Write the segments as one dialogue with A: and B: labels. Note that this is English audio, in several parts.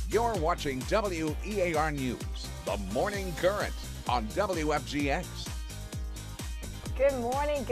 A: You're watching WEAR News, the morning current on WFGX.
B: Good morning,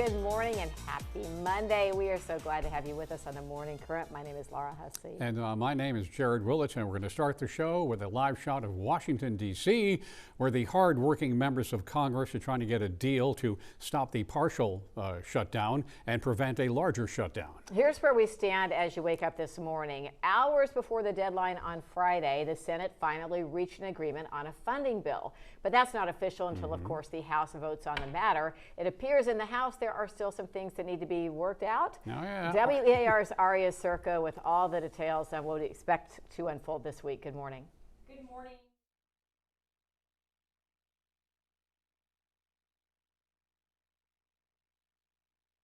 B: and happy Monday. We are so glad to have you with us on the Morning Current. My name is Laura Hussey.
C: And my name is Jared Willich, and we're going to start the show with a live shot of Washington, D.C., where the hard-working members of Congress are trying to get a deal to stop the partial shutdown and prevent a larger shutdown.
B: Here's where we stand as you wake up this morning. Hours before the deadline on Friday, the Senate finally reached an agreement on a funding bill. But that's not official until, of course, the House votes on the matter. It appears in the House there are still some things that need to be worked out.
C: Oh, yeah.
B: WEAR's Aria Circa with all the details on what we expect to unfold this week. Good morning.
D: Good morning.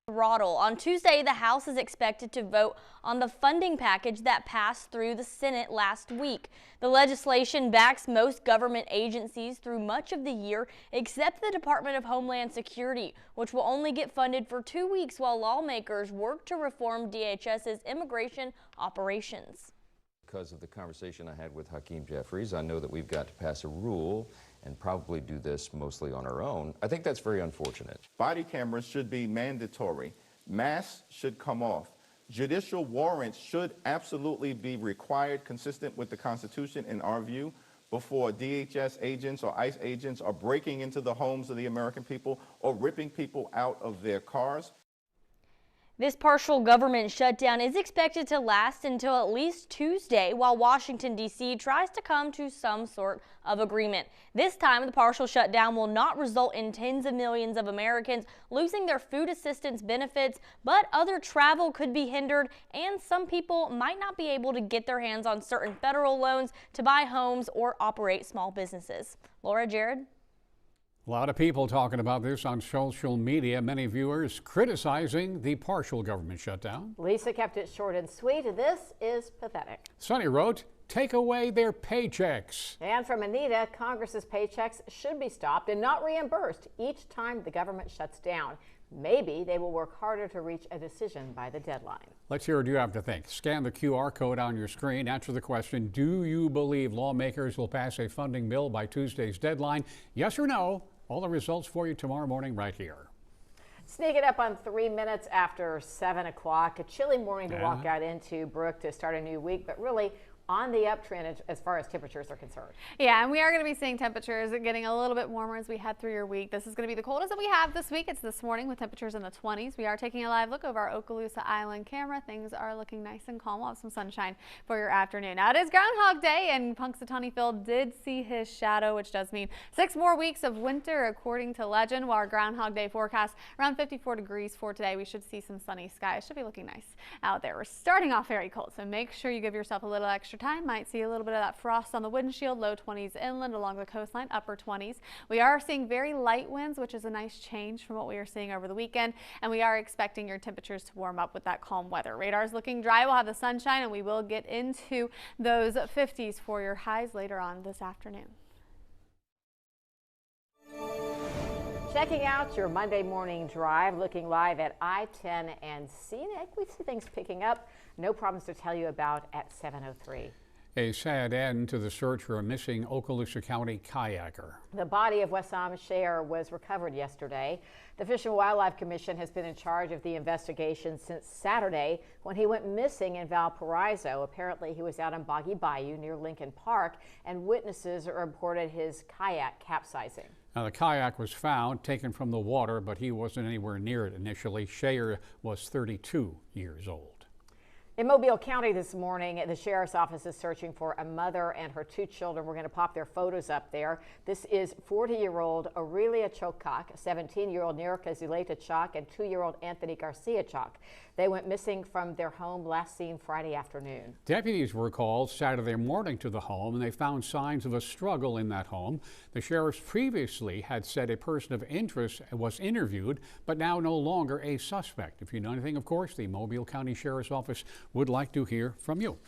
D: Throttle. On Tuesday, the House is expected to vote on the funding package that passed through the Senate last week. The legislation backs most government agencies through much of the year, except the Department of Homeland Security, which will only get funded for 2 weeks while lawmakers work to reform DHS's immigration operations.
E: Because of the conversation I had with Hakeem Jeffries, I know that we've got to pass a rule and probably do this mostly on our own. I think that's very unfortunate.
F: Body cameras should be mandatory. Masks should come off. Judicial warrants should absolutely be required, consistent with the Constitution in our view, before DHS agents or ICE agents are breaking into the homes of the American people or ripping people out of their cars.
D: This partial government shutdown is expected to last until at least Tuesday, while Washington, D.C. tries to come to some sort of agreement. This time, the partial shutdown will not result in tens of millions of Americans losing their food assistance benefits, but other travel could be hindered, and some people might not be able to get their hands on certain federal loans to buy homes or operate small businesses. Laura, Jared?
C: A lot of people talking about this on social media, many viewers criticizing the partial government shutdown.
B: Lisa kept it short and sweet. This is pathetic.
C: Sunny wrote, "Take away their paychecks."
B: And from Anita, Congress's paychecks should be stopped and not reimbursed each time the government shuts down. Maybe they will work harder to reach a decision by the deadline.
C: Let's hear what you have to think. Scan the QR code on your screen. Answer the question, do you believe lawmakers will pass a funding bill by Tuesday's deadline? Yes or no? All the results for you tomorrow morning right here.
B: Sneaking up on 3 minutes after 7 o'clock. A chilly morning to walk out into, Brooke, to start a new week, but really on the uptrend as far as temperatures are concerned.
G: Yeah, and we are going to be seeing temperatures getting a little bit warmer as we head through your week. This is going to be the coldest that we have this week. It's this morning with temperatures in the 20s. We are taking a live look over our Okaloosa Island camera. Things are looking nice and calm. We'll have some sunshine for your afternoon. Now, it is Groundhog Day, and Punxsutawney Phil did see his shadow, which does mean 6 more weeks of winter, according to legend. While our Groundhog Day forecast around 54 degrees for today, we should see some sunny skies. Should be looking nice out there. We're starting off very cold, so make sure you give yourself a little extra time. Might see a little bit of that frost on the windshield, low 20s inland along the coastline, upper 20s. We are seeing very light winds, which is a nice change from what we were seeing over the weekend, and we are expecting your temperatures to warm up with that calm weather. Radar is looking dry. We'll have the sunshine, and we will get into those 50s for your highs later on this afternoon.
B: Checking out your Monday morning drive, looking live at I-10 and Scenic. We see things picking up. No problems to tell you about at 7:03.
C: A sad end to the search for a missing Okaloosa County kayaker.
B: The body of Wessam Sher was recovered yesterday. The Fish and Wildlife Commission has been in charge of the investigation since Saturday when he went missing in Valparaiso. Apparently, he was out on Boggy Bayou near Lincoln Park, and witnesses reported his kayak capsizing.
C: Now, the kayak was found, taken from the water, but he wasn't anywhere near it initially. Sher was 32 years old.
B: In Mobile County this morning, the sheriff's office is searching for a mother and her 2 children. We're going to pop their photos up there. This is 40-year-old Aurelia Chokak, 17-year-old Nerica Zuleta Chalk, and 2-year-old Anthony Garcia Chalk. They went missing from their home, last seen Friday afternoon.
C: Deputies were called Saturday morning to the home, and they found signs of a struggle in that home. The sheriffs previously had said a person of interest was interviewed, but now no longer a suspect. If you know anything, of course, the Mobile County Sheriff's Office would like to hear from you.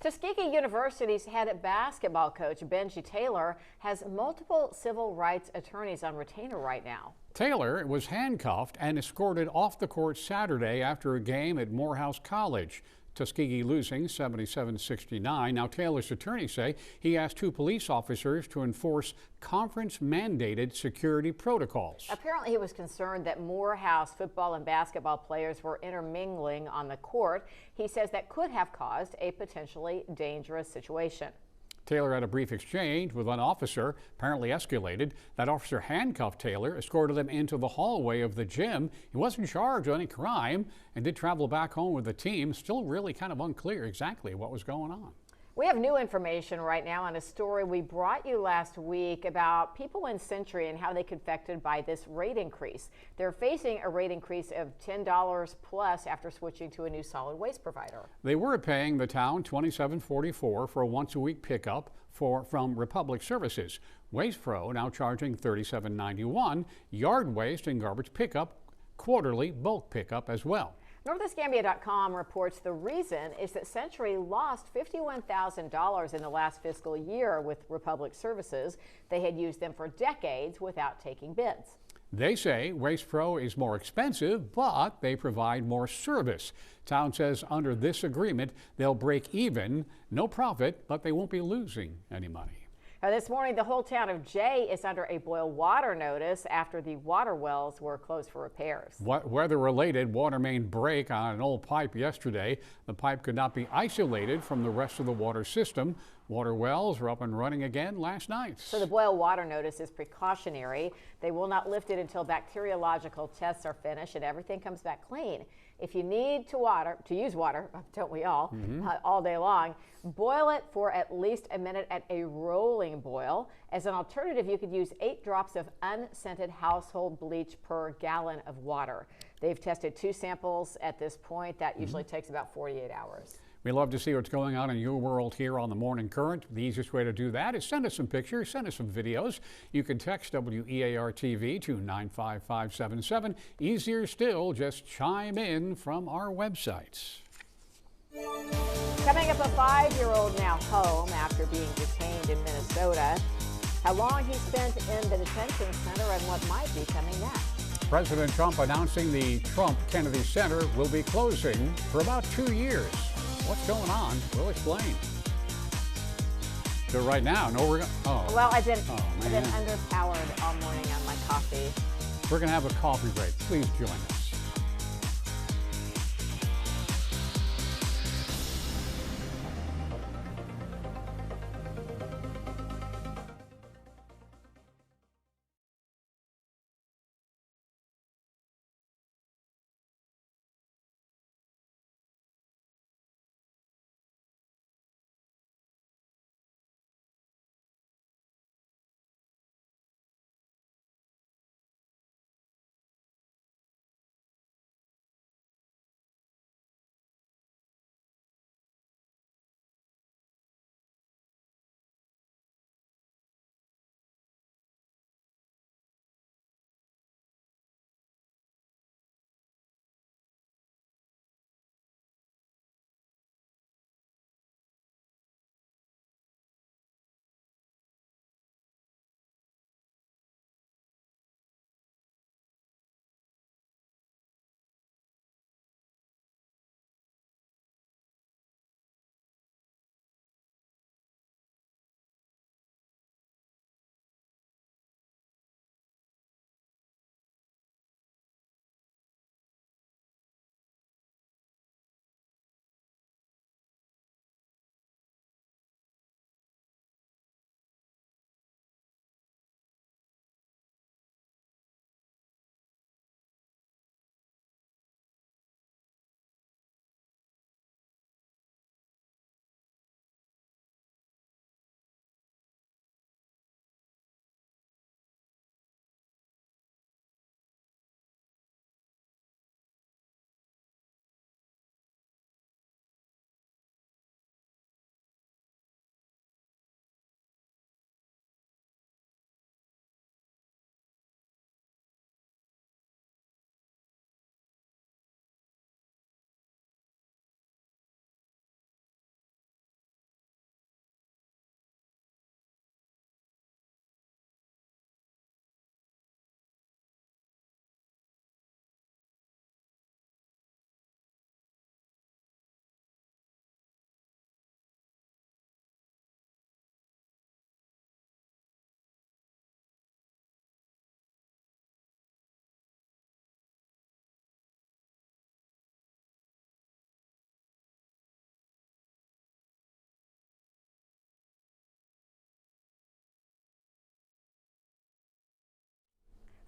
B: Tuskegee University's head basketball coach Benji Taylor has multiple civil rights attorneys on retainer right now.
C: Taylor was handcuffed and escorted off the court Saturday after a game at Morehouse College. Tuskegee losing 77-69. Now, Taylor's attorneys say he asked 2 police officers to enforce conference-mandated security protocols.
B: Apparently, he was concerned that Morehouse football and basketball players were intermingling on the court. He says that could have caused a potentially dangerous situation.
C: Taylor had a brief exchange with one officer, apparently escalated. That officer handcuffed Taylor, escorted him into the hallway of the gym. He wasn't charged with any crime and did travel back home with the team. Still really kind of unclear exactly what was going on.
B: We have new information right now on a story we brought you last week about people in Century and how they could be affected by this rate increase. They're facing a rate increase of $10 plus after switching to a new solid waste provider.
C: They were paying the town $27.44 for a once-a-week pickup from Republic Services. Waste Pro now charging $37.91. Yard waste and garbage pickup, quarterly bulk pickup as well.
B: NorthwestGambia.com reports the reason is that Century lost $51,000 in the last fiscal year with Republic Services. They had used them for decades without taking bids.
C: They say Waste Pro is more expensive, but they provide more service. Town says under this agreement, they'll break even, no profit, but they won't be losing any money.
B: This morning, the whole town of Jay is under a boil water notice after the water wells were closed for repairs.
C: Weather-related water main break on an old pipe yesterday. The pipe could not be isolated from the rest of the water system. Water wells were up and running again last night.
B: So the boil water notice is precautionary. They will not lift it until bacteriological tests are finished and everything comes back clean. If you need to use water, don't we all, all day long, boil it for at least a minute at a rolling boil. As an alternative, you could use 8 drops of unscented household bleach per gallon of water. They've tested 2 samples at this point. That usually takes about 48 hours.
C: We love to see what's going on in your world here on the Morning Current. The easiest way to do that is send us some pictures, send us some videos. You can text WEAR-TV to 95577. Easier still, just chime in from our websites.
B: Coming up, a 5-year-old now home after being detained in Minnesota. How long he spent in the detention center and what might be coming next.
C: President Trump announcing the Trump Kennedy Center will be closing for about 2 years. What's going on? We'll explain. So right now,
B: Well, I've been underpowered all morning on my coffee.
C: We're going to have a coffee break. Please join us.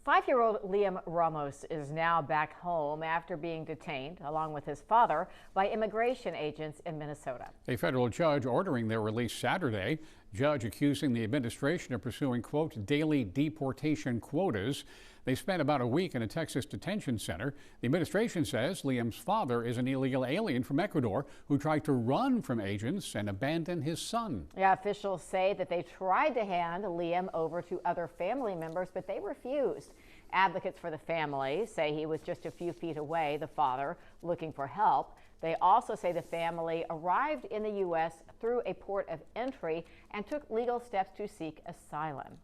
B: 5-year-old Liam Ramos is now back home after being detained, along with his father, by immigration agents in Minnesota.
C: A federal judge ordering their release Saturday. Judge accusing the administration of pursuing, quote, daily deportation quotas. They spent about a week in a Texas detention center. The administration says Liam's father is an illegal alien from Ecuador who tried to run from agents and abandon his son.
B: Yeah, officials say that they tried to hand Liam over to other family members, but they refused. Advocates for the family say he was just a few feet away, the father, looking for help. They also say the family arrived in the U.S. through a port of entry and took legal steps to seek asylum.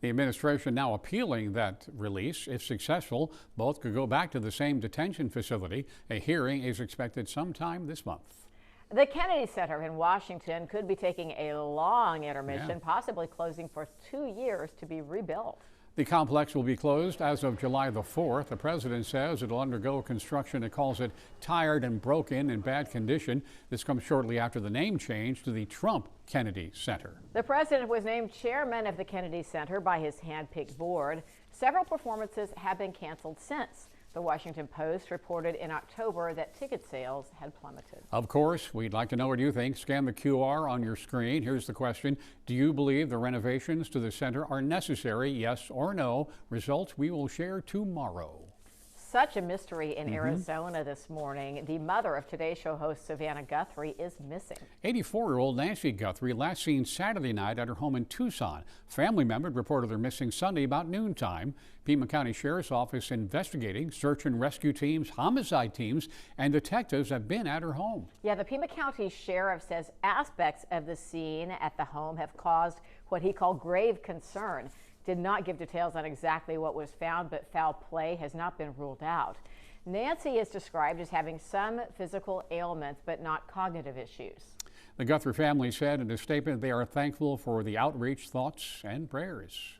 C: The administration now appealing that release. If successful, both could go back to the same detention facility. A hearing is expected sometime this month.
B: The Kennedy Center in Washington could be taking a long intermission, possibly closing for 2 years to be rebuilt.
C: The complex will be closed as of July the 4th. The president says it'll undergo construction. It calls it tired and broken in bad condition. This comes shortly after the name change to the Trump Kennedy Center.
B: The president was named chairman of the Kennedy Center by his hand-picked board. Several performances have been canceled since. The Washington Post reported in October that ticket sales had plummeted.
C: Of course, we'd like to know what you think. Scan the QR on your screen. Here's the question. Do you believe the renovations to the center are necessary? Yes or no? Results we will share tomorrow.
B: Such a mystery in Arizona this morning. The mother of Today Show host Savannah Guthrie is missing.
C: 84-year-old Nancy Guthrie last seen Saturday night at her home in Tucson. Family members reported her missing Sunday about noontime. Pima County Sheriff's Office investigating. Search and rescue teams, homicide teams, and detectives have been at her home. Yeah,
B: the Pima County Sheriff says aspects of the scene at the home have caused what he called grave concern. Did not give details on exactly what was found, but foul play has not been ruled out. Nancy is described as having some physical ailments, but not cognitive issues.
C: The Guthrie family said in a statement they are thankful for the outreach, thoughts, and prayers.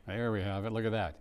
C: There we have it. Look at that.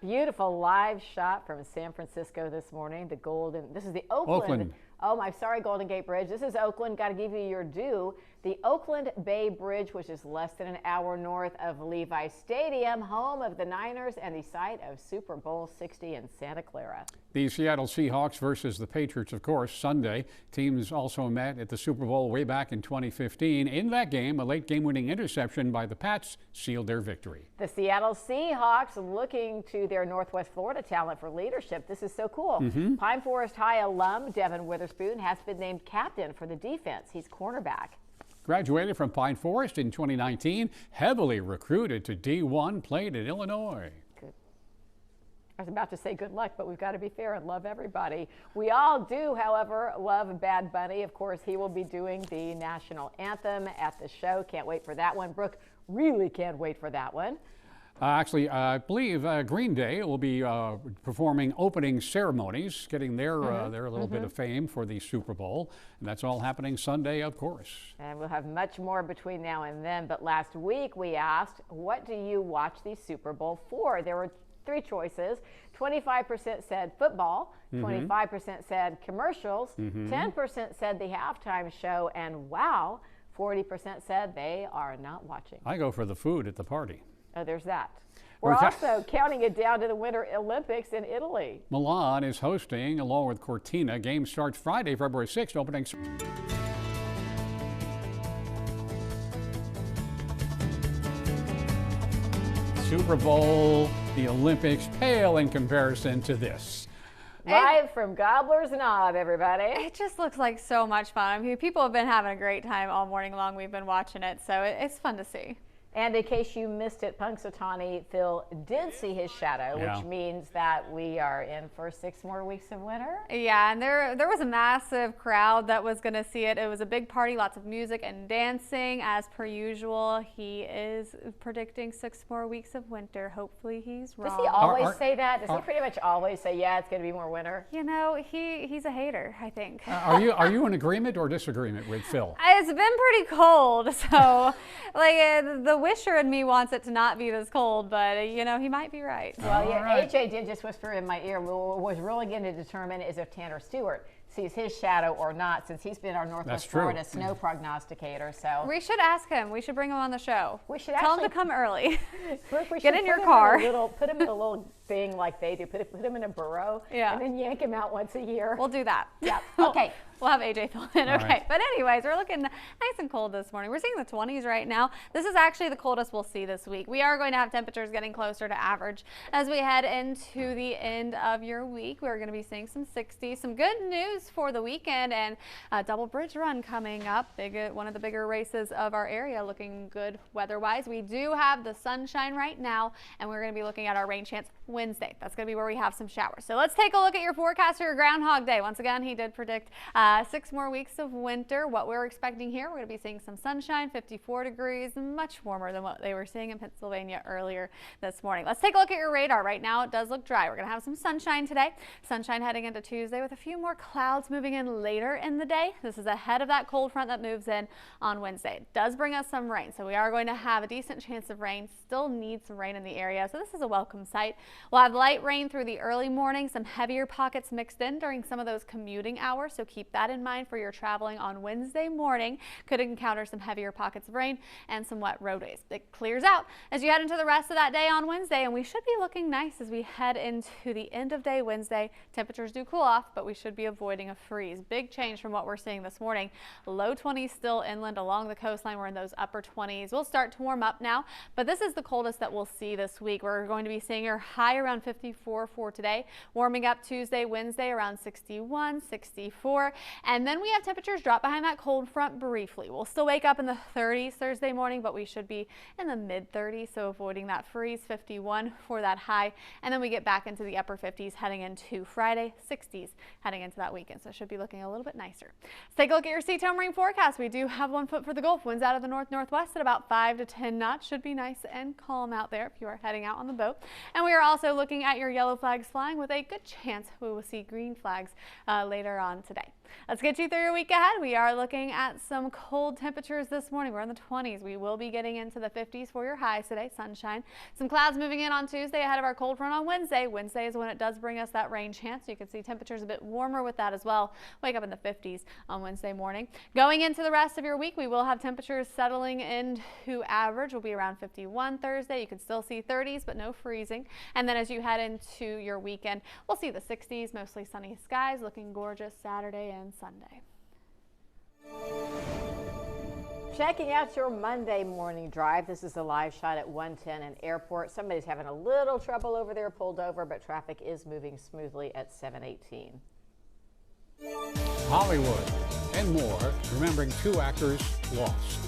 B: Beautiful live shot from San Francisco this morning. This is the Oakland. Oh, I'm sorry, Golden Gate Bridge. This is Oakland. Got to give you your due. The Oakland Bay Bridge, which is less than an hour north of Levi Stadium, home of the Niners and the site of Super Bowl 60 in Santa Clara.
C: The Seattle Seahawks versus the Patriots, of course, Sunday. Teams also met at the Super Bowl way back in 2015. In that game, a late game-winning interception by the Pats sealed their victory.
B: The Seattle Seahawks looking to their Northwest Florida talent for leadership. This is so cool. Pine Forest High alum Devin Witherspoon has been named captain for the defense. He's cornerback.
C: Graduated from Pine Forest in 2019, heavily recruited to D1, played at Illinois.
B: Good. I was about to say good luck, but we've got to be fair and love everybody. We all do, however, love Bad Bunny. Of course, he will be doing the national anthem at the show. Can't wait for that one. Brooke really can't wait for that one.
C: Actually, I believe Green Day will be performing opening ceremonies, getting their little bit of fame for the Super Bowl. And that's all happening Sunday, of course.
B: And we'll have much more between now and then. But last week we asked, what do you watch the Super Bowl for? There were 3 choices. 25% said football, 25% said commercials, 10% said the halftime show, and wow, 40% said they are not watching.
C: I go for the food at the party.
B: Oh, there's that. We're also counting it down to the Winter Olympics in Italy.
C: Milan is hosting along with Cortina. Game starts Friday, February 6th, opening. Super Bowl, the Olympics pale in comparison to this.
B: Live from Gobbler's Knob, everybody.
G: It just looks like so much fun. I mean, people have been having a great time all morning long. We've been watching it, so it's fun to see.
B: And in case you missed it, Punxsutawney Phil did see his shadow, which means that we are in for 6 more weeks of winter.
G: Yeah, and there was a massive crowd that was going to see it. It was a big party, lots of music and dancing. As per usual, he is predicting 6 more weeks of winter. Hopefully he's wrong.
B: Does he always say that? Does he pretty much always say, yeah, it's going to be more winter?
G: You know, he's a hater, I think.
C: Are you in agreement or disagreement with Phil?
G: It's been pretty cold, so like the wisher in me wants it to not be this cold, but you know, he might be right.
B: Well, yeah, AJ did just whisper in my ear. What was really going to determine is if Tanner Stewart sees his shadow or not, since he's been our Northwest
C: true.
B: Florida snow prognosticator. So
G: We should ask him. We should bring him on the show.
B: we should
G: Tell him to
B: actually
G: come early.
B: Brooke, we
G: Get
B: should
G: in your
B: put him
G: car.
B: put him in a little thing like they do. Put him in a burrow,
G: Yeah.
B: and then yank him out once a year.
G: We'll do that.
B: Yeah. Okay.
G: We'll have AJ fill in.
C: All
G: Okay.
C: right.
G: But anyways, we're looking nice and cold this morning. We're seeing the 20s right now. This is actually the coldest we'll see this week. We are going to have temperatures getting closer to average as we head into the end of your week. We're going to be seeing some 60s. Some good news for the weekend, and a double bridge run coming up. One of the bigger races of our area, looking good weather-wise. We do have the sunshine right now, and we're going to be looking at our rain chance Wednesday. That's going to be where we have some showers. So let's take a look at your forecast for your Groundhog Day. Once again, he did predict 6 more weeks of winter. What we're expecting here, we're going to be seeing some sunshine, 54 degrees, much warmer than what they were seeing in Pennsylvania earlier this morning. Let's take a look at your radar. Right now, it does look dry. We're going to have some sunshine today. Sunshine heading into Tuesday with a few more clouds moving in later in the day. This is ahead of that cold front that moves in on Wednesday. It does bring us some rain, so we are going to have a decent chance of rain. Still need some rain in the area, so this is a welcome sight. We'll have light rain through the early morning, some heavier pockets mixed in during some of those commuting hours, so keep that in mind for your traveling on Wednesday morning. Could encounter some heavier pockets of rain and some wet roadways. It clears out as you head into the rest of that day on Wednesday, and we should be looking nice as we head into the end of day Wednesday. Temperatures do cool off, but we should be avoiding a freeze. Big change from what we're seeing this morning. Low 20s still inland along the coastline. We're in those upper 20s. We'll start to warm up now, but this is the coldest that we'll see this week. We're going to be seeing our high around 54 for today, warming up Tuesday, Wednesday around 61, 64, and then we have temperatures drop behind that cold front briefly. We'll still wake up in the 30s Thursday morning, but we should be in the mid 30s, so avoiding that freeze. 51 for that high, and then we get back into the upper 50s heading into Friday, 60s heading into that weekend, so it should be looking a little bit nicer. Let's take a look at your Seatone Marine forecast. We do have 1 foot for the Gulf. Winds out of the north-northwest at about 5 to 10 knots. Should be nice and calm out there if you are heading out on the boat. And we are also looking at your yellow flags flying, with a good chance we will see green flags later on today. Let's get you through your week ahead. We are looking at some cold temperatures this morning. We're in the 20s. We will be getting into the 50s for your highs today. Sunshine. Some clouds moving in on Tuesday ahead of our cold front on Wednesday. Wednesday is when it does bring us that rain chance. You can see temperatures a bit warmer with that as well. Wake up in the 50s on Wednesday morning. Going into the rest of your week, we will have temperatures settling into average. We'll be around 51 Thursday. You can still see 30s, but no freezing. And then as you head into your weekend, we'll see the 60s, mostly sunny skies, looking gorgeous Saturday and Sunday.
B: Checking out your Monday morning drive. This is a live shot at 110 and Airport. Somebody's having a little trouble over there, pulled over, but traffic is moving smoothly at 718.
C: Hollywood and more, remembering 2 actors lost.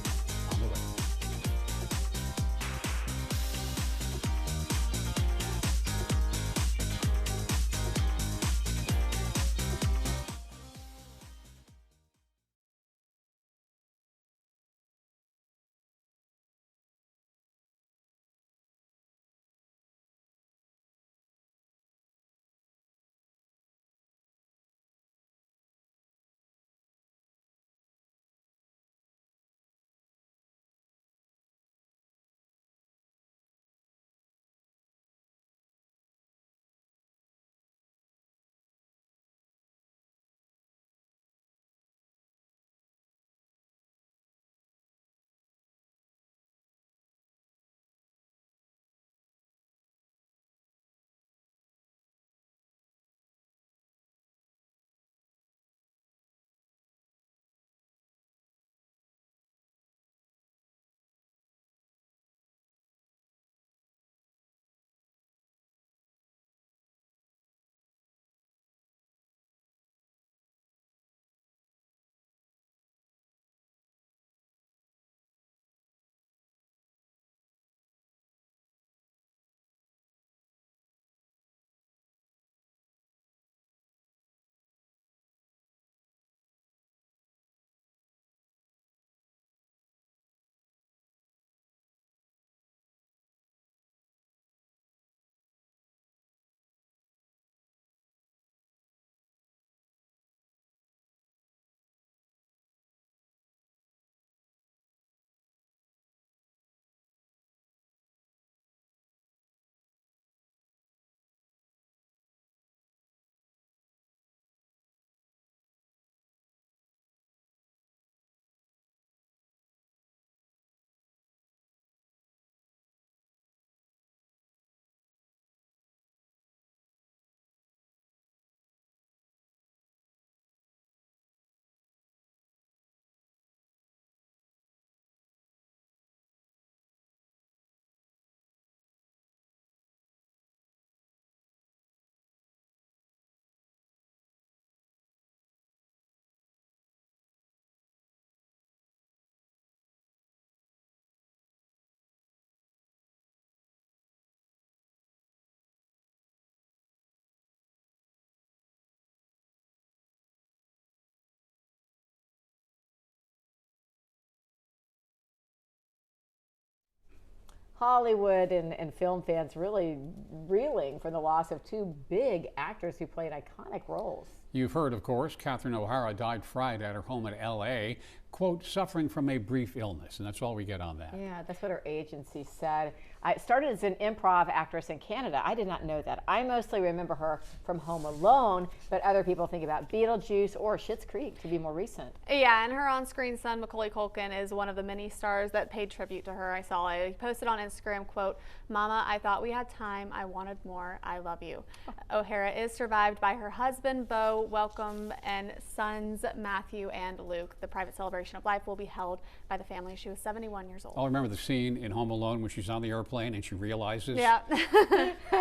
B: Hollywood and film fans really reeling from the loss of two big actors who played iconic roles.
C: You've heard, of course, Catherine O'Hara died Friday at her home in L.A., quote, suffering from a brief illness, and that's all we get on that.
B: Yeah, that's what her agency said. I started as an improv actress in Canada. I did not know that. I mostly remember her from Home Alone, but other people think about Beetlejuice or Schitt's Creek to be more recent.
G: Yeah, and her on-screen son, Macaulay Culkin, is one of the many stars that paid tribute to her. I saw it. He posted on Instagram, quote, "Mama, I thought we had time. I wanted more. I love you." O'Hara is survived by her husband, Beau Welcome, and sons, Matthew and Luke. The private celebration of life will be held by the family. She was 71 years old.
C: I remember the scene in Home Alone when she's on the airplane and she realizes,
G: Yeah.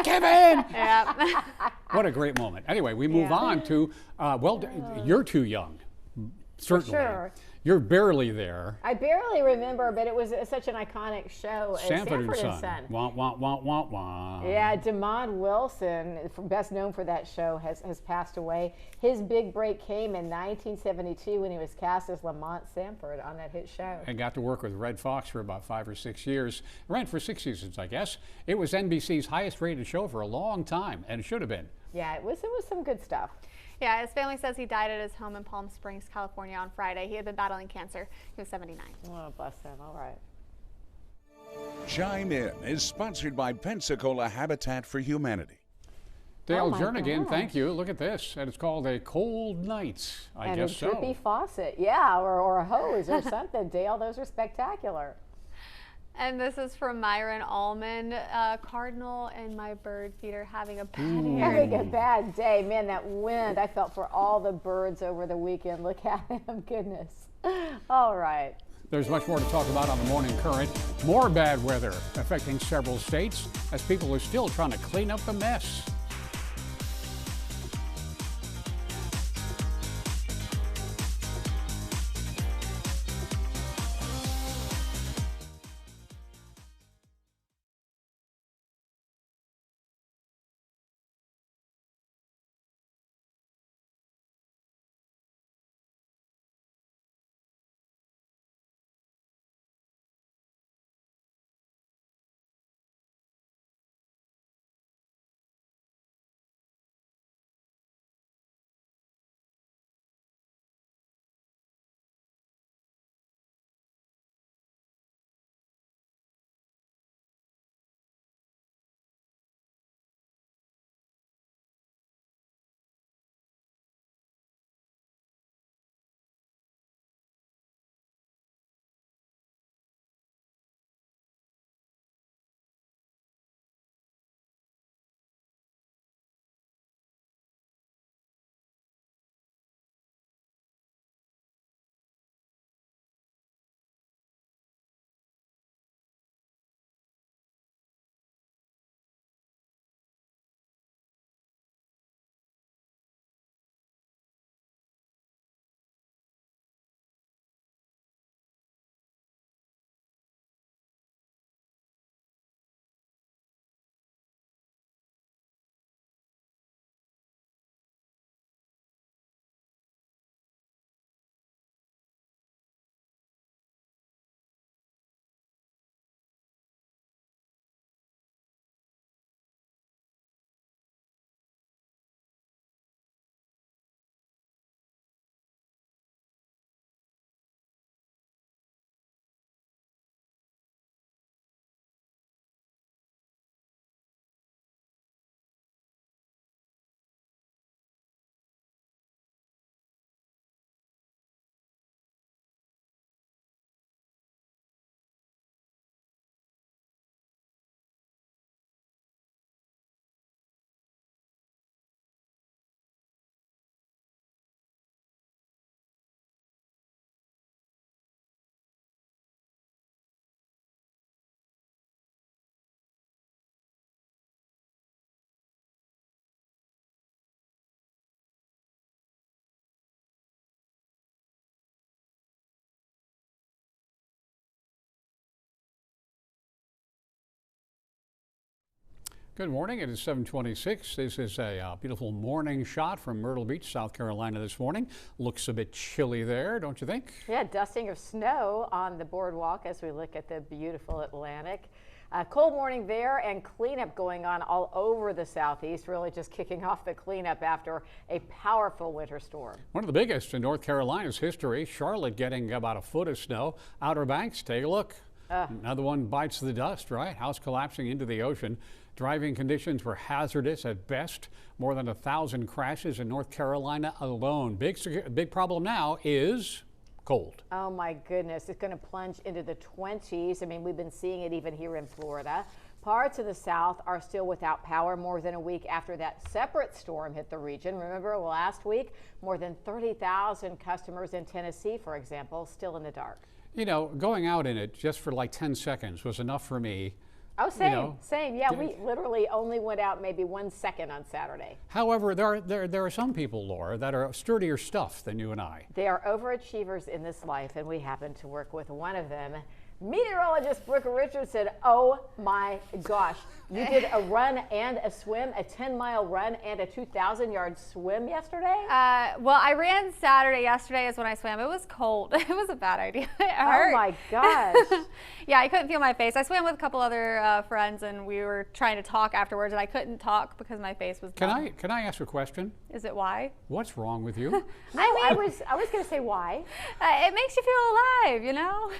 C: Kevin!
G: Yeah.
C: What a great moment. Anyway, we move on to, you're too young, certainly.
B: Sure.
C: You're barely there.
B: I barely remember, but it was such an iconic show.
C: Sanford and Son. Wah, wah, wah, wah, wah.
B: Yeah, Damon Wilson, best known for that show, has passed away. His big break came in 1972 when he was cast as Lamont Sanford on that hit show.
C: I got to work with Red Fox for about 5 or 6 years. Ran for 6 seasons, I guess. It was NBC's highest rated show for a long time, and it should have been.
B: Yeah, it was some good stuff.
G: Yeah, his family says he died at his home in Palm Springs, California on Friday. He had been battling cancer. He was 79.
B: Oh, bless him. All right.
A: Chime In is sponsored by Pensacola Habitat for Humanity.
C: Dale
B: Oh my
C: Jernigan,
B: gosh.
C: thank you. Look at this. And it's called a Cold Night. I guess
B: And a drippy faucet. Yeah, or a hose or something. Dale, those are spectacular.
G: And this is from Myron Allman. Cardinal and my bird feeder having a bad year.
B: Having a bad day. Man, that wind, I felt for all the birds over the weekend. Look at them. Goodness. All right.
C: There's much more to talk about on the Morning Current. More bad weather affecting several states as people are still trying to clean up the mess. Good morning. It is 7:26. This is a beautiful morning shot from Myrtle Beach, South Carolina this morning. Looks a bit chilly there, don't you think?
B: Yeah, dusting of snow on the boardwalk as we look at the beautiful Atlantic. A cold morning there and cleanup going on all over the southeast, really just kicking off the cleanup after a powerful winter storm.
C: One of the biggest in North Carolina's history. Charlotte getting about a foot of snow. Outer Banks, take a look. Another one bites the dust, right? House collapsing into the ocean. Driving conditions were hazardous at best. More than 1,000 crashes in North Carolina alone. Big problem now is cold.
B: Oh my goodness, it's going to plunge into the 20s. I mean, we've been seeing it even here in Florida. Parts of the South are still without power more than a week after that separate storm hit the region. Remember last week, more than 30,000 customers in Tennessee, for example, still in the dark.
C: You know, going out in it just for like 10 seconds was enough for me.
B: Oh, same,
C: You know,
B: same. Yeah, we literally only went out maybe 1 second on Saturday.
C: However, there are some people, Laura, that are sturdier stuff than you and I.
B: They are overachievers in this life, and we happen to work with one of them. Meteorologist Brooke Richards said, oh my gosh, you did a run and a swim, a 10-mile run and a 2,000-yard swim yesterday?
G: Well, I ran Saturday. Yesterday is when I swam. It was cold. It was a bad idea. It hurt.
B: Oh my gosh.
G: Yeah, I couldn't feel my face. I swam with a couple other friends, and we were trying to talk afterwards, and I couldn't talk because my face was numb.
C: Can I ask a question?
G: Is it why?
C: What's wrong with you?
B: I was going to say why.
G: It makes you feel alive, you know?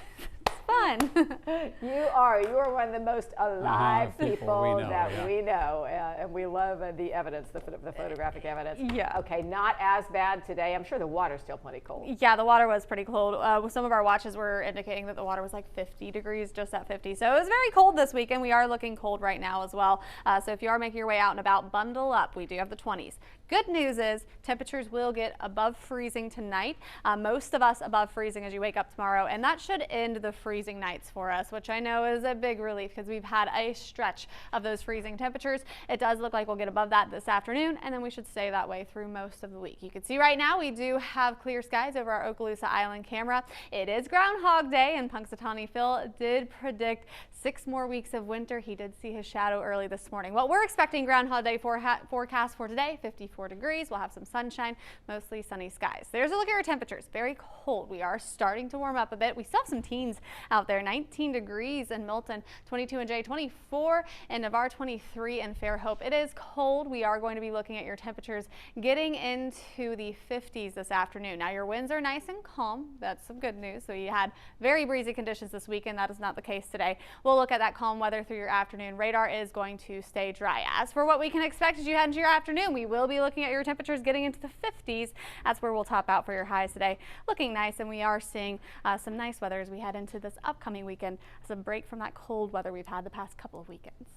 G: It's fun.
B: You are one of the most alive
C: people we know,
B: that we know, and we love the evidence, the photographic evidence.
G: Yeah.
B: Okay, not as bad today. I'm sure the water's still plenty cold.
G: Yeah, the water was pretty cold. Some of our watches were indicating that the water was like 50 degrees, just at 50. So it was very cold this weekend. We are looking cold right now as well. So if you are making your way out and about, bundle up. We do have the 20s. Good news is temperatures will get above freezing tonight. Most of us above freezing as you wake up tomorrow, and that should end the freezing nights for us, which I know is a big relief because we've had a stretch of those freezing temperatures. It does look like we'll get above that this afternoon, and then we should stay that way through most of the week. You can see right now we do have clear skies over our Okaloosa Island camera. It is Groundhog Day, and Punxsutawney Phil did predict 6 more weeks of winter. He did see his shadow early this morning. Well, we're expecting Groundhog Day forecast for today, 54 degrees. We'll have some sunshine, mostly sunny skies. There's a look at our temperatures. Very cold. We are starting to warm up a bit. We still have some teens out there. 19 degrees in Milton, 22 in Jay, 24 in Navarre, 23 in Fairhope. It is cold. We are going to be looking at your temperatures getting into the 50s this afternoon. Now your winds are nice and calm. That's some good news. So you had very breezy conditions this weekend. That is not the case today. We'll look at that calm weather through your afternoon. Radar is going to stay dry. As for what we can expect as you head into your afternoon, we will be looking at your temperatures getting into the 50s. That's where we'll top out for your highs today. Looking nice, and we are seeing some nice weather as we head into this upcoming weekend. Some break from that cold weather we've had the past couple of weekends.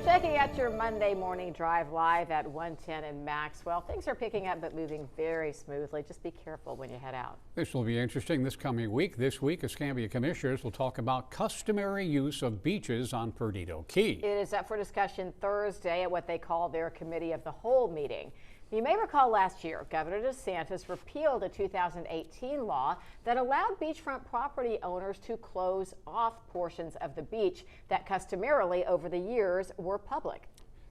B: Checking out your Monday morning drive live at 110 in Maxwell. Things are picking up but moving very smoothly. Just be careful when you head out.
C: This will be interesting this coming week. This week, Escambia commissioners will talk about customary use of beaches on Perdido Key.
B: It is up for discussion Thursday at what they call their Committee of the Whole meeting. You may recall last year, Governor DeSantis repealed a 2018 law that allowed beachfront property owners to close off portions of the beach that customarily over the years were public.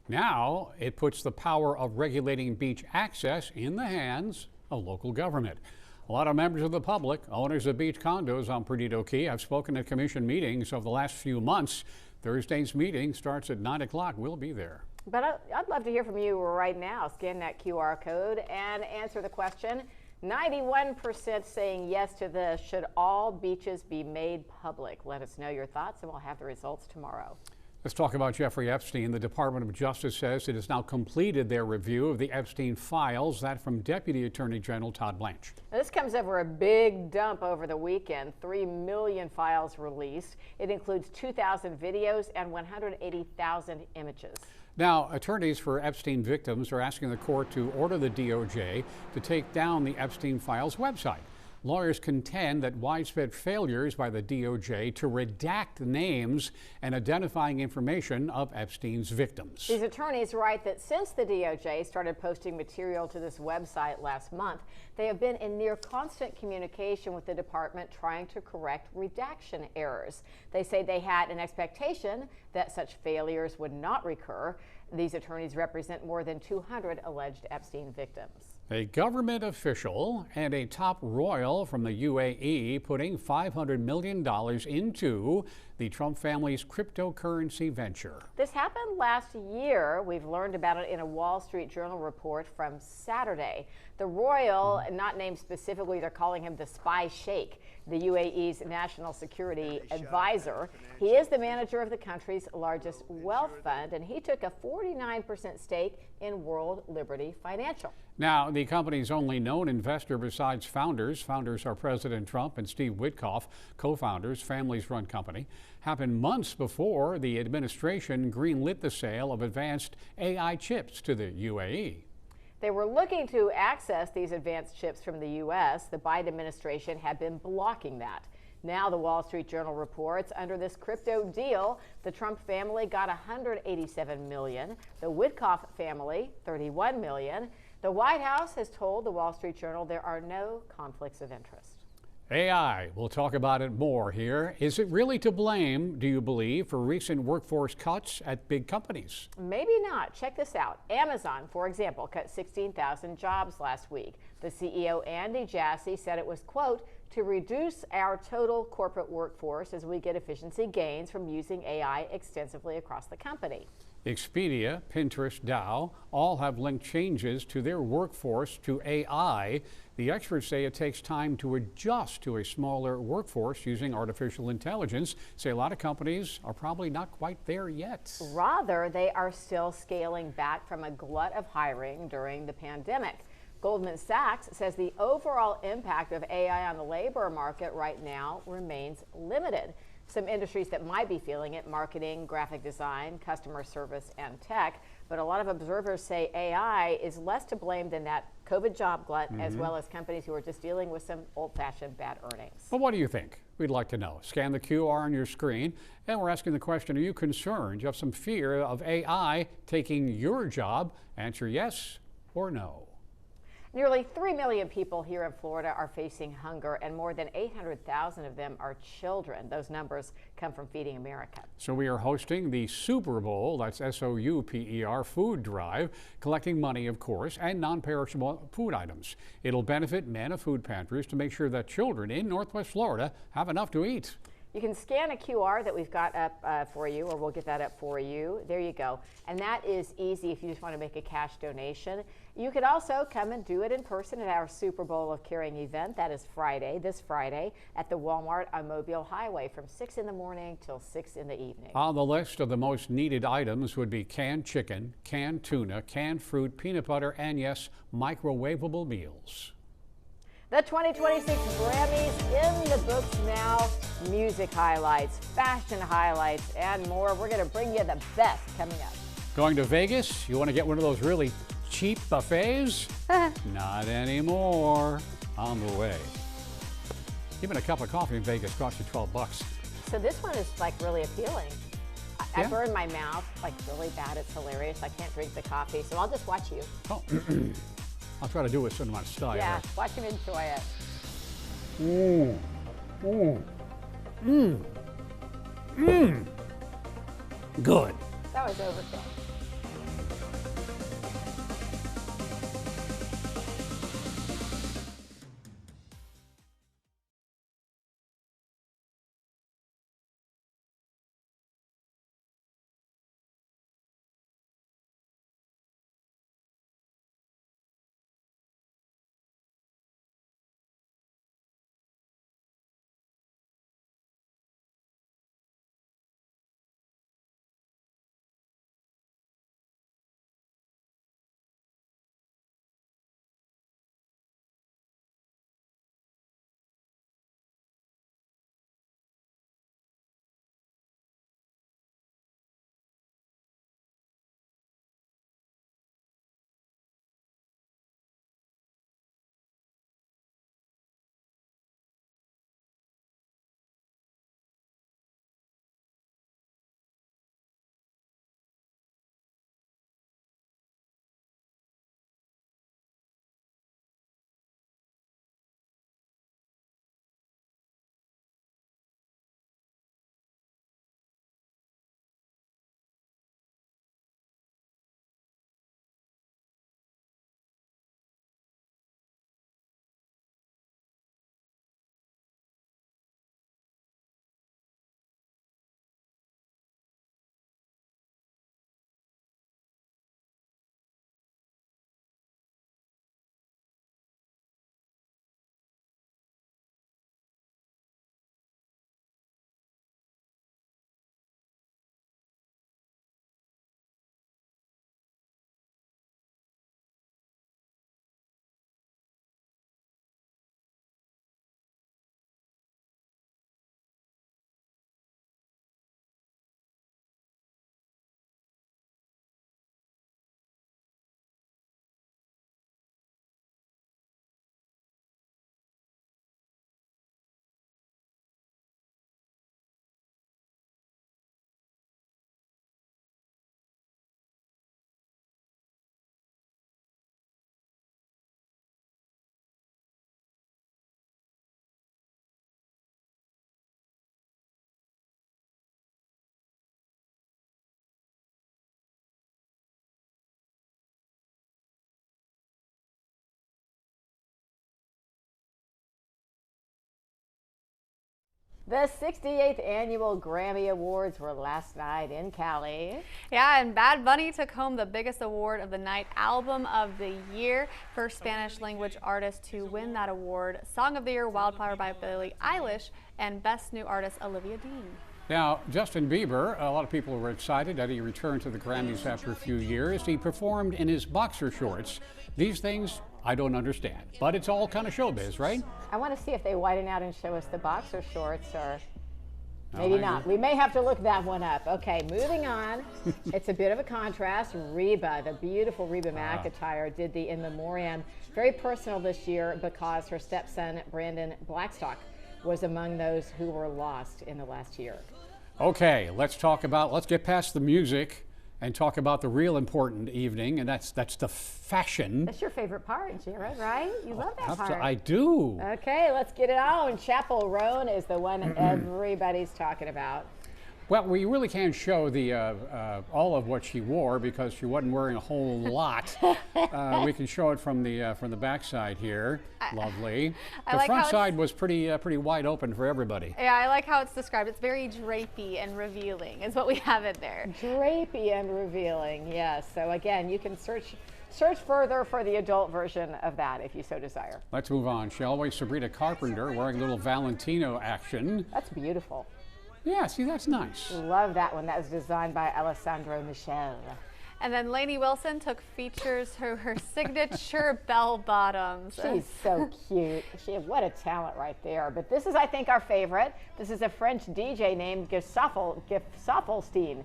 C: Now, it puts the power of regulating beach access in the hands of local government. A lot of members of the public, owners of beach condos on Perdido Key, have spoken at commission meetings over the last few months. Thursday's meeting starts at 9 o'clock. We'll be there.
B: But I'd love to hear from you right now. Scan that QR code and answer the question. 91% saying yes to this. Should all beaches be made public? Let us know your thoughts, and we'll have the results tomorrow.
C: Let's talk about Jeffrey Epstein. The Department of Justice says it has now completed their review of the Epstein files. That from Deputy Attorney General Todd Blanche.
B: Now, this comes over a big dump over the weekend. 3 million files released. It includes 2,000 videos and 180,000 images.
C: Now, attorneys for Epstein victims are asking the court to order the DOJ to take down the Epstein files website. Lawyers contend that widespread failures by the DOJ to redact names and identifying information of Epstein's victims.
B: These attorneys write that since the DOJ started posting material to this website last month, they have been in near constant communication with the department trying to correct redaction errors. They say they had an expectation that such failures would not recur. These attorneys represent more than 200 alleged Epstein victims.
C: A government official and a top royal from the UAE putting $500 million into the Trump family's cryptocurrency venture.
B: This happened last year. We've learned about it in a Wall Street Journal report from Saturday. The royal, not named specifically, they're calling him the spy sheikh, the UAE's national security advisor. He is the manager of the country's largest wealth fund, and he took a 49% stake in World Liberty Financial.
C: Now, the company's only known investor besides founders. Founders are President Trump and Steve Witkoff, co-founders, families-run company. Happened months before the administration greenlit the sale of advanced AI chips to the UAE.
B: They were looking to access these advanced chips from the U.S. The Biden administration had been blocking that. Now the Wall Street Journal reports under this crypto deal, the Trump family got $187 million, the Witkoff family $31 million. The White House has told the Wall Street Journal there are no conflicts of interest.
C: AI, we'll talk about it more here. Is it really to blame, do you believe, for recent workforce cuts at big companies?
B: Maybe not. Check this out. Amazon, for example, cut 16,000 jobs last week. The CEO, Andy Jassy, said it was, quote, to reduce our total corporate workforce as we get efficiency gains from using AI extensively across the company.
C: Expedia, Pinterest, Dow all have linked changes to their workforce to AI. The experts say it takes time to adjust to a smaller workforce using artificial intelligence. Say a lot of companies are probably not quite there yet.
B: Rather, they are still scaling back from a glut of hiring during the pandemic. Goldman Sachs says the overall impact of AI on the labor market right now remains limited. Some industries that might be feeling it: marketing, graphic design, customer service, and tech. But a lot of observers say AI is less to blame than that COVID job glut, as well as companies who are just dealing with some old-fashioned bad earnings.
C: Well, what do you think? We'd like to know. Scan the QR on your screen, and we're asking the question, are you concerned? You have some fear of AI taking your job? Answer yes or no.
B: Nearly 3 million people here in Florida are facing hunger, and more than 800,000 of them are children. Those numbers come from Feeding America.
C: So we are hosting the Super Bowl, that's SOUPER, food drive, collecting money, of course, and non-perishable food items. It'll benefit men of food pantries to make sure that children in Northwest Florida have enough to eat.
B: You can scan a QR that we've got up for you, or we'll get that up for you. There you go. And that is easy if you just want to make a cash donation. You could also come and do it in person at our Super Bowl of Caring event. That is Friday, this Friday, at the Walmart on Mobile Highway from 6 in the morning till 6 in the evening. On
C: the list of the most needed items would be canned chicken, canned tuna, canned fruit, peanut butter, and yes, microwavable meals.
B: The 2026 Grammys in the books now. Music highlights, fashion highlights, and more. We're going to bring you the best coming up.
C: Going to Vegas? You want to get one of those really cheap buffets? Not anymore. On the way. Even a cup of coffee in Vegas costs you $12.
B: So this one is like really appealing. I burn my mouth like really bad. It's hilarious. I can't drink the coffee, so I'll just watch you.
C: Oh. I'll try to do it in my style.
B: Yeah, watch him enjoy it.
C: Good.
B: That was overkill. The 68th annual Grammy Awards were last night in Cali.
G: Yeah, and Bad Bunny took home the biggest award of the night, Album of the Year, first Spanish language artist to win that award. Song of the Year, Wildflower by Billie Eilish, and Best New Artist, Olivia Dean.
C: Now, Justin Bieber, a lot of people were excited that he returned to the Grammys after a few years. He performed in his boxer shorts. These things I don't understand, but it's all kind of showbiz, right?
B: I want to see if they widen out and show us the boxer shorts, or maybe
C: I
B: not.
C: agree.
B: We may have to look that one up. Okay, moving on. It's a bit of a contrast. Reba, the beautiful Reba McEntire, did the In Memoriam. Very personal this year because her stepson, Brandon Blackstock, was among those who were lost in the last year.
C: Okay, let's get past the music and talk about the real important evening, and that's the fashion.
B: That's your favorite part, Jared, right? You love that part.
C: I do.
B: Okay, let's get it on. Chapel Roan is the one everybody's talking about.
C: Well, we really can't show the all of what she wore because she wasn't wearing a whole lot. We can show it from the backside here. Lovely. The
G: like
C: front
G: how
C: side was pretty wide open for everybody.
G: Yeah, I like how it's described. It's very drapey and revealing is what we have in there.
B: Drapey and revealing, yes. So again, you can search further for the adult version of that if you so desire.
C: Let's move on, shall we? Sabrina Carpenter wearing a little Valentino action.
B: That's beautiful.
C: Yeah, see, that's nice.
B: Love that one. That was designed by Alessandro Michel.
G: And then Lainey Wilson features her signature bell bottoms.
B: She's so cute. What a talent right there. But this is, I think, our favorite. This is a French DJ named Gefsaffelstein.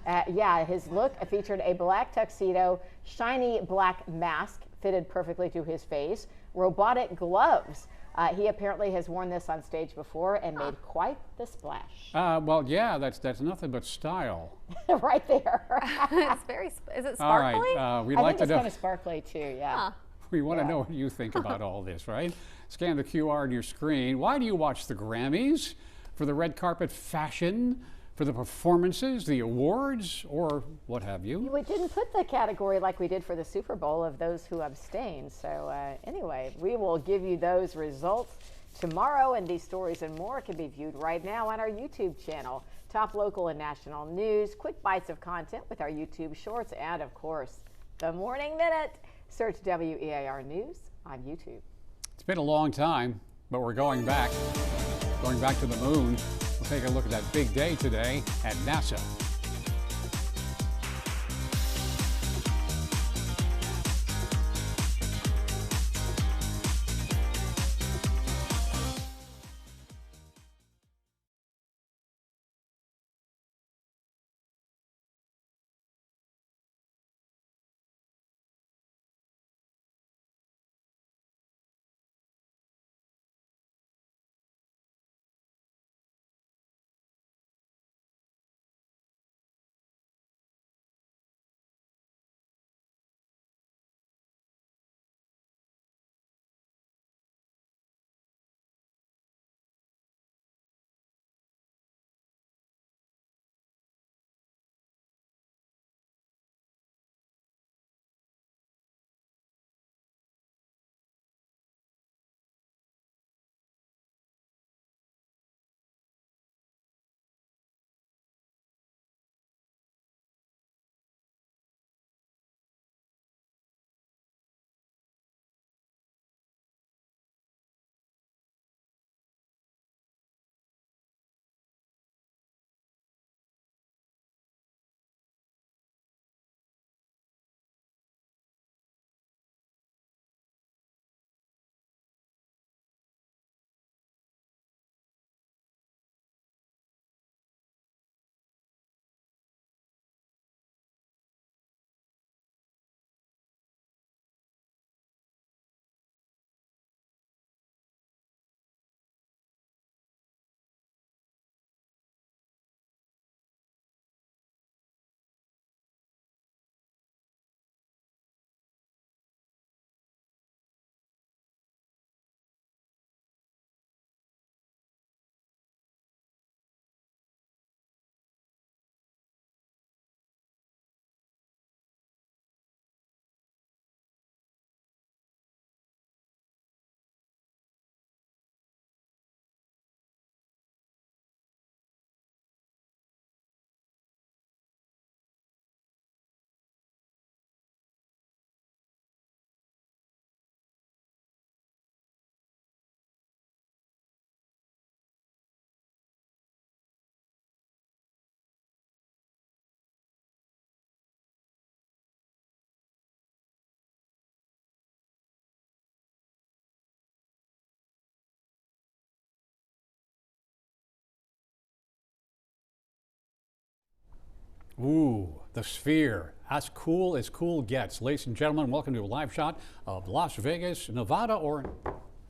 B: Yeah, his look featured a black tuxedo, shiny black mask fitted perfectly to his face, robotic gloves. He apparently has worn this on stage before and made quite the splash.
C: Well, yeah, that's nothing but style.
B: Right there.
G: It's very, is it
C: All
G: sparkly?
C: right, we'd
B: I
C: like
B: think
C: to
B: it's
C: know.
B: kind of sparkly too, yeah.
G: Huh.
C: We want to know what you think about all this, right? Scan the QR on your screen. Why do you watch the Grammys? For the red carpet fashion? For the performances, the awards, or what have you?
B: We didn't put the category like we did for the Super Bowl of those who abstained. So anyway, we will give you those results tomorrow, and these stories and more can be viewed right now on our YouTube channel. Top local and national news, quick bites of content with our YouTube shorts, and of course, the Morning Minute. Search WEAR News on YouTube.
C: It's been a long time, but we're going back to the moon. We'll take a look at that big day today at NASA. Ooh, the Sphere. As cool as cool gets. Ladies and gentlemen, welcome to a live shot of Las Vegas, Nevada, or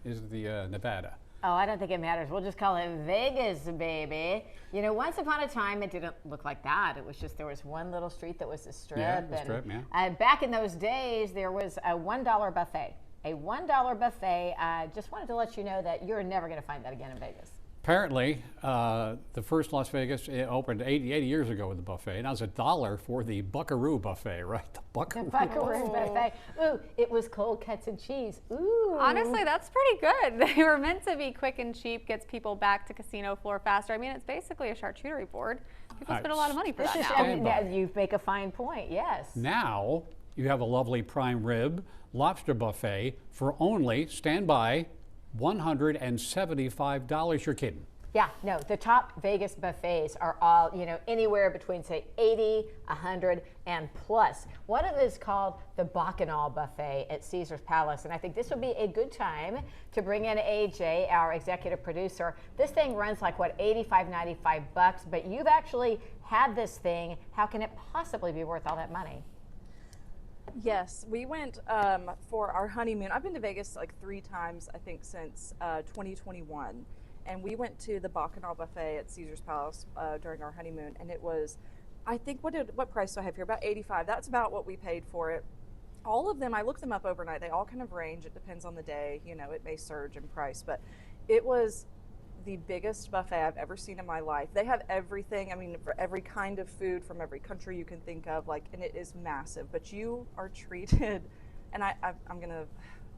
C: is it the Nevada?
B: Oh, I don't think it matters. We'll just call it Vegas, baby. You know, once upon a time, it didn't look like that. It was just, there was one little street that was the Strip.
C: Yeah, the Strip, yeah.
B: Back in those days, there was a $1 buffet. A $1 buffet. Just wanted to let you know that you're never going to find that again in Vegas.
C: Apparently, the first Las Vegas opened 80 years ago with the buffet. Now it's $1 for the Buckaroo buffet, right? The Buckaroo.
B: The Buckaroo buffet. Ooh, it was cold cuts and cheese. Ooh.
G: Honestly, that's pretty good. They were meant to be quick and cheap, gets people back to casino floor faster. I mean, it's basically a charcuterie board. People spend a lot of money for that now.
B: Yeah, you make a fine point, yes.
C: Now you have a lovely prime rib lobster buffet for only, stand by, $175. You're kidding.
B: Yeah, no, the top Vegas buffets are all, you know, anywhere between, say, 80, 100, and plus. One of them is called the Bacchanal Buffet at Caesar's Palace, and I think this would be a good time to bring in AJ, our executive producer. This thing runs like, what, $85, $95, but you've actually had this thing. How can it possibly be worth all that money?
H: Yes, we went for our honeymoon. I've been to Vegas like 3 times, I think, since 2021. And we went to the Bacchanal Buffet at Caesar's Palace during our honeymoon. And it was, I think, what price do I have here? About $85. That's about what we paid for it. All of them, I looked them up overnight. They all kind of range. It depends on the day. You know, it may surge in price. But it was the biggest buffet I've ever seen in my life. They have everything, I mean, for every kind of food from every country you can think of, like, and it is massive, but you are treated, and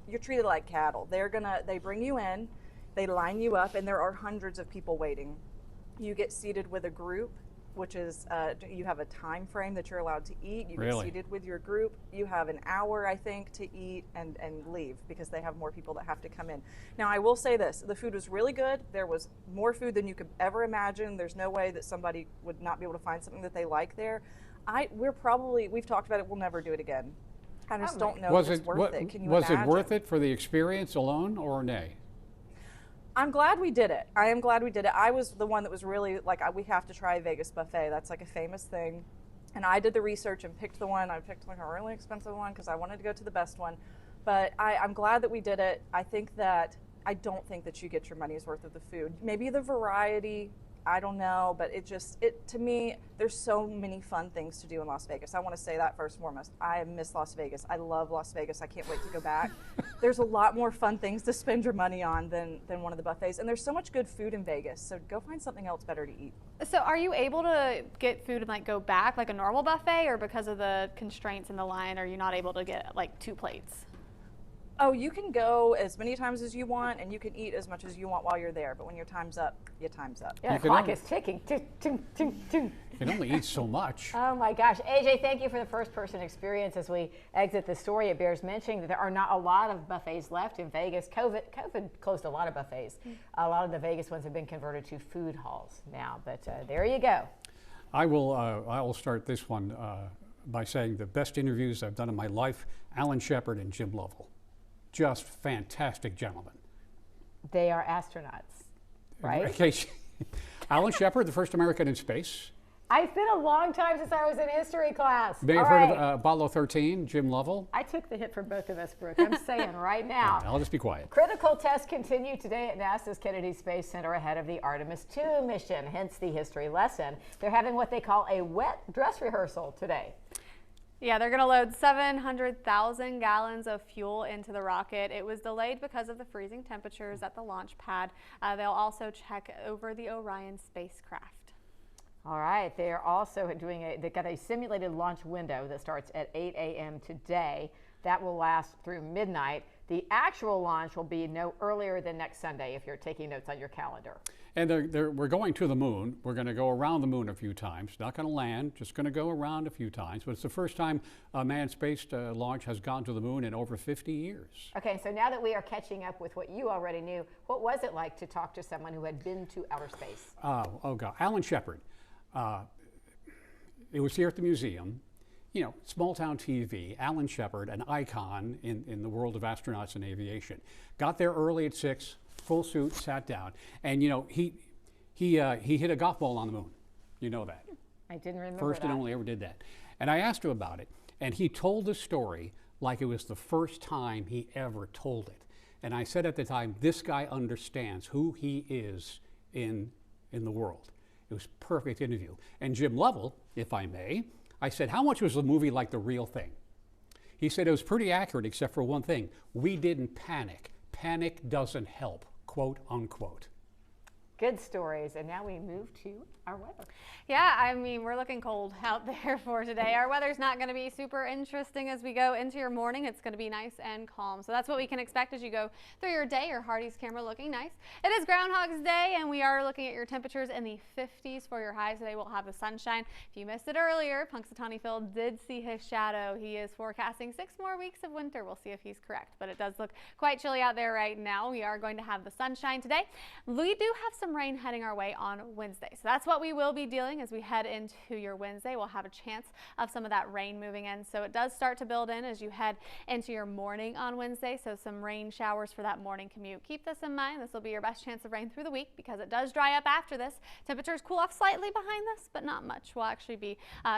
H: you're treated like cattle. They bring you in, they line you up, and there are hundreds of people waiting. You get seated with a group, which is, you have a time frame that you're allowed to eat. You get seated with your group. You have an hour, I think, to eat and leave because they have more people that have to come in. Now, I will say this, the food was really good. There was more food than you could ever imagine. There's no way that somebody would not be able to find something that they like there. We've talked about it, we'll never do it again. I just don't know if it's worth it. Can you imagine?
C: Was it worth it for the experience alone or nay?
H: I'm glad we did it. I am glad we did it. I was the one that was really like, we have to try a Vegas buffet. That's like a famous thing. And I did the research and picked the one. I picked like a really expensive one because I wanted to go to the best one. But I'm glad that we did it. I don't think that you get your money's worth of the food. Maybe the variety, I don't know, but to me, there's so many fun things to do in Las Vegas. I want to say that first and foremost. I miss Las Vegas. I love Las Vegas. I can't wait to go back. There's a lot more fun things to spend your money on than one of the buffets. And there's so much good food in Vegas, so go find something else better to eat.
G: So are you able to get food and like go back like a normal buffet, or because of the constraints in the line, are you not able to get like 2 plates?
H: Oh, you can go as many times as you want, and you can eat as much as you want while you're there. But when your time's up, your time's up.
B: Yeah, the clock is ticking. You
C: can only eat so much.
B: Oh my gosh. AJ, thank you for the first-person experience. As we exit the story, it bears mentioning that there are not a lot of buffets left in Vegas. COVID closed a lot of buffets. A lot of the Vegas ones have been converted to food halls now. But there you go.
C: I will start this one by saying the best interviews I've done in my life, Alan Shepard and Jim Lovell. Just fantastic gentlemen.
B: They are astronauts, right?
C: Okay. Alan Shepard, the first American in space.
B: It's been a long time since I was in history class.
C: May have heard of Apollo 13, Jim Lovell.
B: I took the hit for both of us, Brooke. I'm saying right now.
C: I'll just be quiet.
B: Critical tests continue today at NASA's Kennedy Space Center ahead of the Artemis II mission, hence the history lesson. They're having what they call a wet dress rehearsal today.
G: Yeah, they're going to load 700,000 gallons of fuel into the rocket. It was delayed because of the freezing temperatures at the launch pad. They'll also check over the Orion spacecraft.
B: All right, they're also they've got a simulated launch window that starts at 8 a.m. today. That will last through midnight. The actual launch will be no earlier than next Sunday if you're taking notes on your calendar.
C: And we're going to the moon. We're going to go around the moon a few times. Not going to land, just going to go around a few times. But it's the first time a manned space launch has gone to the moon in over 50 years. Okay,
B: so now that we are catching up with what you already knew, what was it like to talk to someone who had been to outer space? Oh God,
C: Alan Shepard. It was here at the museum. You know, small town TV, Alan Shepard, an icon in the world of astronauts and aviation. Got there early at 6, full suit, sat down. And, you know, he hit a golf ball on the moon. You know that.
B: I didn't remember
C: First
B: that.
C: and only ever did that. And I asked him about it, and he told the story like it was the first time he ever told it. And I said at the time, this guy understands who he is in the world. It was a perfect interview. And Jim Lovell, if I may, I said, how much was the movie like the real thing? He said it was pretty accurate except for one thing. We didn't panic. Panic doesn't help, quote unquote.
B: Good stories. And now we move to our weather.
G: Yeah, I mean, we're looking cold out there for today. Our weather's not going to be super interesting as we go into your morning. It's going to be nice and calm. So that's what we can expect as you go through your day. Your Hardee's camera looking nice. It is Groundhog's Day, and we are looking at your temperatures in the 50s for your highs today. We'll have the sunshine. If you missed it earlier, Punxsutawney Phil did see his shadow. He is forecasting 6 more weeks of winter. We'll see if he's correct, but it does look quite chilly out there right now. We are going to have the sunshine today. We do have some rain heading our way on Wednesday. So that's what we will be dealing as we head into your Wednesday. We'll have a chance of some of that rain moving in. So it does start to build in as you head into your morning on Wednesday. So some rain showers for that morning commute. Keep this in mind. This will be your best chance of rain through the week because it does dry up after this. Temperatures cool off slightly behind this, but not much. We'll actually be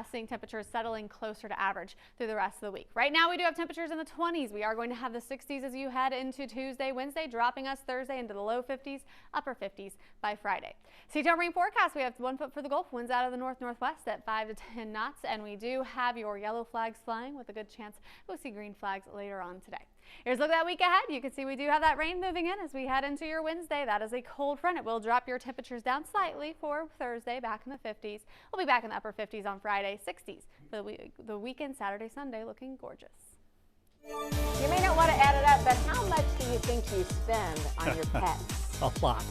G: seeing temperatures settling closer to average through the rest of the week. Right now we do have temperatures in the 20s. We are going to have the 60s as you head into Tuesday, Wednesday, dropping us Thursday into the low 50s, upper 50s by Friday. Sea-tone rain forecast. We have 1 foot for the Gulf. Winds out of the north-northwest at 5 to 10 knots. And we do have your yellow flags flying with a good chance we'll see green flags later on today. Here's a look at that week ahead. You can see we do have that rain moving in as we head into your Wednesday. That is a cold front. It will drop your temperatures down slightly for Thursday, back in the 50s. We'll be back in the upper 50s on Friday, 60s for the weekend, Saturday, Sunday, looking gorgeous.
B: You may not want to add it up, but how much do you think you spend on your pets?
C: A lot.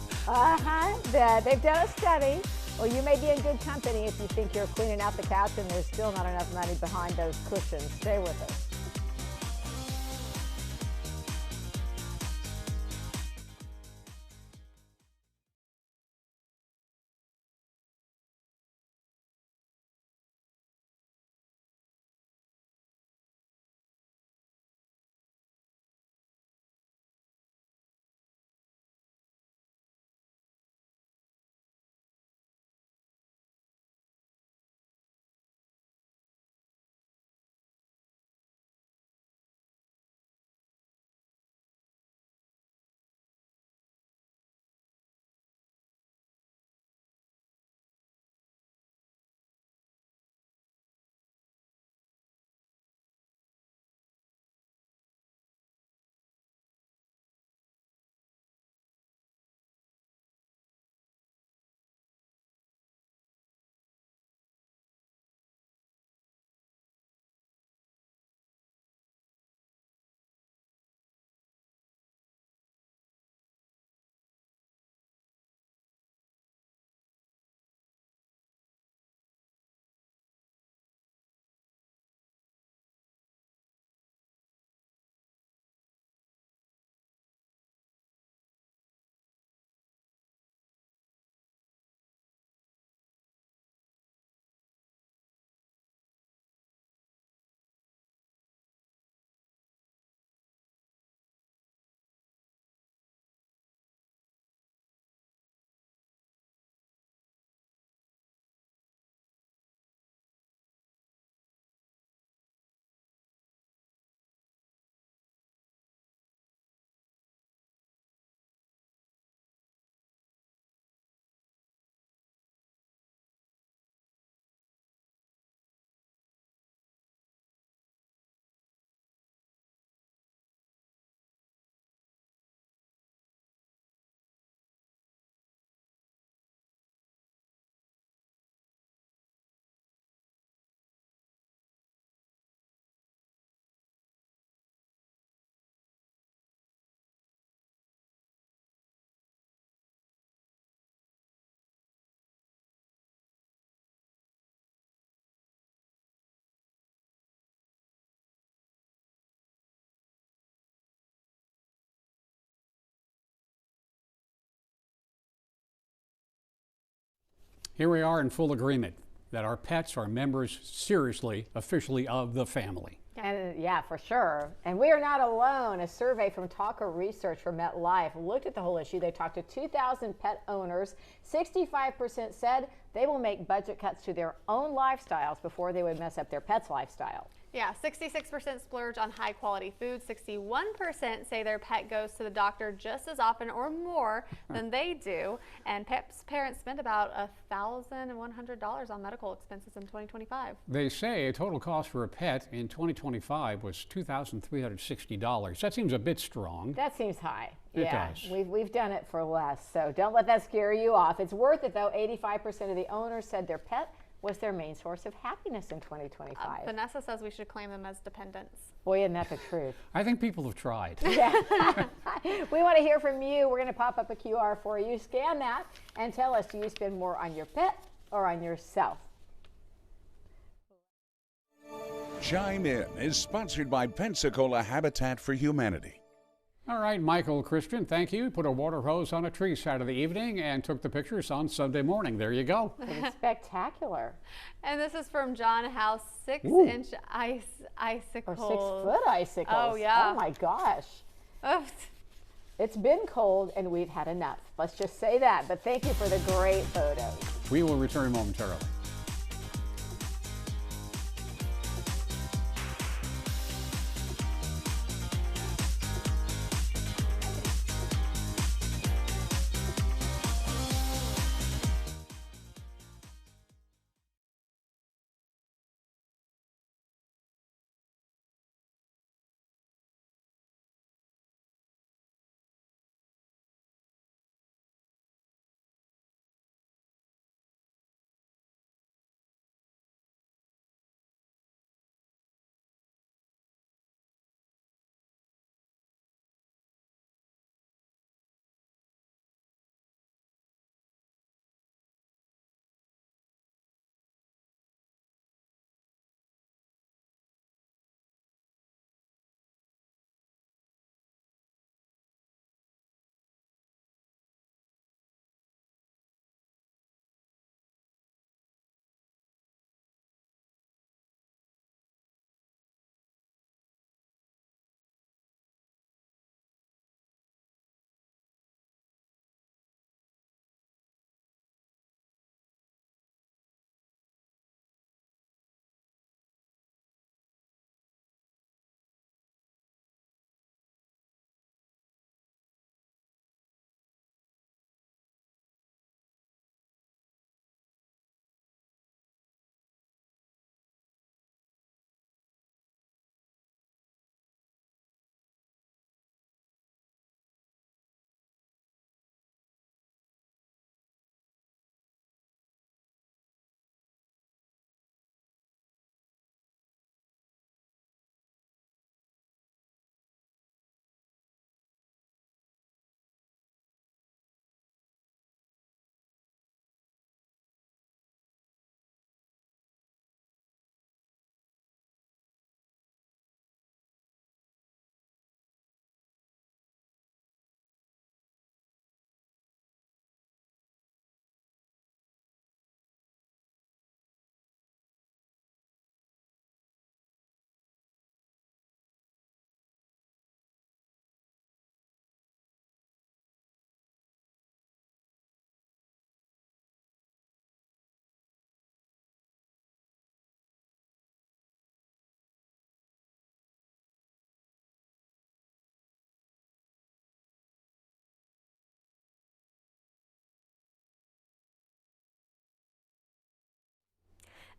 B: They've done a study. Well, you may be in good company if you think you're cleaning out the couch and there's still not enough money behind those cushions. Stay with us.
C: Here we are in full agreement that our pets are members, seriously, officially, of the family.
B: And yeah, for sure. And we are not alone. A survey from Talker Research for MetLife looked at the whole issue. They talked to 2,000 pet owners. 65% said they will make budget cuts to their own lifestyles before they would mess up their pet's lifestyle.
G: Yeah, 66% splurge on high quality food. 61% say their pet goes to the doctor just as often or more than they do. And Pep's parents spend about $1,100 on medical expenses in 2025.
C: They say a total cost for a pet in 2025 was $2,360. That seems a bit strong.
B: That seems high.
C: It
B: yeah,
C: does.
B: We've done it for less, so don't let that scare you off. It's worth it, though. 85% of the owners said their pet was their main source of happiness in 2025.
G: Vanessa says we should claim them as dependents.
B: Boy, isn't that the truth?
C: I think people have tried.
B: Yeah. We want to hear from you. We're going to pop up a QR for you. Scan that and tell us, do you spend more on your pet or on yourself?
A: Chime In is sponsored by Pensacola Habitat for Humanity.
C: All right, Michael Christian, thank you. Put a water hose on a tree Saturday evening and took the pictures on Sunday morning. There you go.
B: It's spectacular.
G: And this is from John House, 6-inch icicles.
B: Or 6-foot icicles.
G: Oh, yeah.
B: Oh, my gosh.
G: Oof.
B: It's been cold and we've had enough. Let's just say that. But thank you for the great photos.
C: We will return momentarily.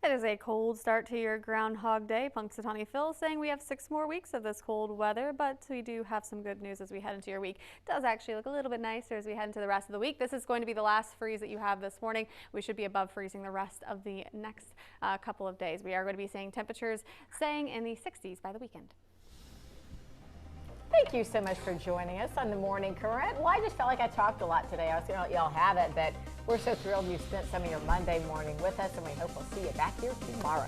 G: It is a cold start to your Groundhog Day. Punxsutawney Phil saying we have 6 more weeks of this cold weather, but we do have some good news as we head into your week. It does actually look a little bit nicer as we head into the rest of the week. This is going to be the last freeze that you have this morning. We should be above freezing the rest of the next couple of days. We are going to be seeing temperatures staying in the 60s by the weekend.
B: Thank you so much for joining us on the Morning Current. Well, I just felt like I talked a lot today. I was going to let y'all have it, but we're so thrilled you spent some of your Monday morning with us, and we hope we'll see you back here tomorrow.